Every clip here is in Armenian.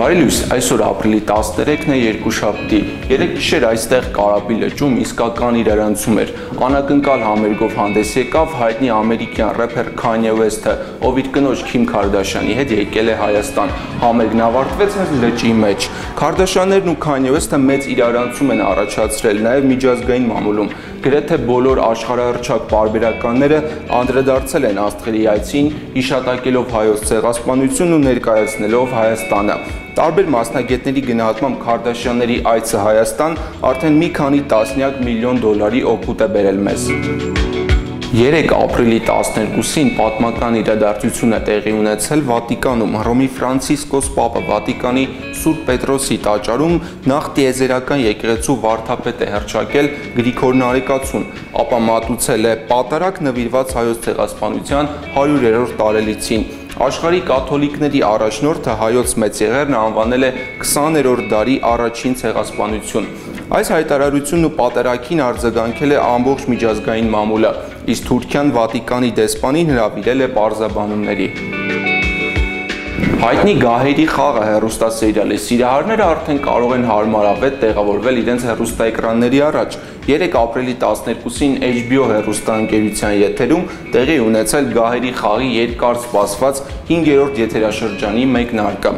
Բարի լույս, այսօր ապրիլի 13-ն է երկուշաբթի։ Երեկ գիշեր այստեղ Կարապի լճում իսկական իրարանցում էր։ Անակնկալ համերգով հանդես եկավ հայտնի ամերիկյան рэփեր Քանյե Ուեսթը, ով իր կնոջ Քիմ Քարդաշյանի հետ եկել է Հայաստան։ Համերգն ավարտվեց հենց լճի մեջ։ Քարդաշյաններն ու Քանյե Ուեսթը մեծ իրարանցում են առաջացրել նաև միջազգային մամուլում։ Գրեթե բոլոր աշխարհահռչակ պարբերականները անդրադարձել են աստղերի այցին, հիշատակելով հայոց ցեղասպանությունն ու ներկայացնելով Հայաստանը։ Տարբեր մասնագետների գնահատմամբ Քարդաշյանների այցը Հայաստան արդեն մի քանի տասնյակ միլիոն դոլարի օգուտ է բերել մեզ։ 3 ապրիլի 12-ին պատմական իրադարձություն է տեղի ունեցել Վատիկանում։ Հռոմի Ֆրանցիսկոս Պապը Վատիկանի Սուրբ Պետրոսի տաճարում նախ տիեզերական եկեղեցու վարդապետ է հռչակել Գրիգոր Նարեկացուն, ապա մատուցել է պատարագ նվիրված հայոց ցեղասպանության 100-րդ տարելիցին։ Աշխարհի կաթոլիկների առաջնորդը հայոց մեծեղերն անվանել է 20-րդ դարի առաջին ցեղասպանություն։ Այս հայտարարությունն ու պատարագին արձագանքել է ամբողջ միջազգային մամուլը, իսկ Թուրքիան Վատիկանի դեսպանին հրավիրել է պարզաբանումների։ Հայտնի գահերի խաղը հեռուստասերիալի սիրահարները արդեն կարող են հարմարավետ տեղավորվել իրենց հեռուստաէկրանների առաջ։ 3 ապրիլի 12-ին HBO հեռուստաընկերության եթերում տեղի ունեցել գահերի խաղի երկար սպասված 5-րդ եթերաշրջանի մեկնարկը։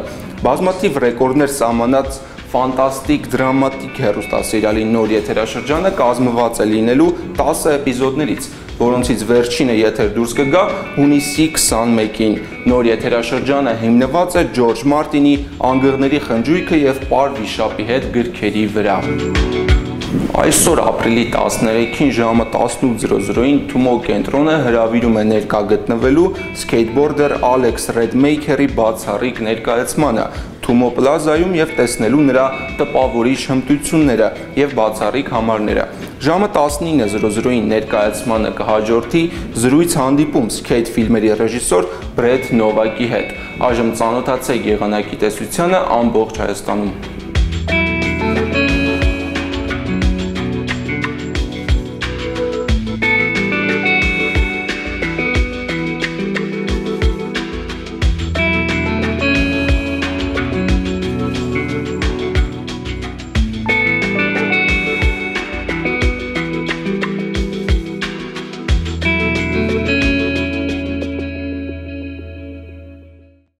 Բազմաթիվ ռեկորդներ սահմանած ֆանտաստիկ դրամատիկ հեռուստասերիալի նոր եթերաշրջանը կազմված է լինելու 10 էպիզոդներից, որոնցից վերջինը եթեր դուրս կգա հունիսի 21-ին։ Նոր եթերաշրջանը հիմնված է Ջորջ Մարտինի «Անգղների խնջույքը» և «Պար վիշապի հետ» գրքերի վրա։ Այսօր ապրիլի 13-ին ժամը 18:00-ին Թումո կենտրոնը հրավիրում է ներկա գտնվելու սկեյթբորդեր Ալեքս Ռեդմեյքերի բացառիկ ներկայացմանը Թումո պլազայում եւ տեսնելու նրա տպավորիչ հմտությունները եւ բացառիկ համարները։ Ժամը 19:00-ին ներկայացմանը կհաջորդի զրույց հանդիպում սկեյթ ֆիլմերի ռեժիսոր Բրեդ Նովակի հետ։ Այժմ ծանոթացեք եղանակի տեսությանը ամբողջ Հայաստանում։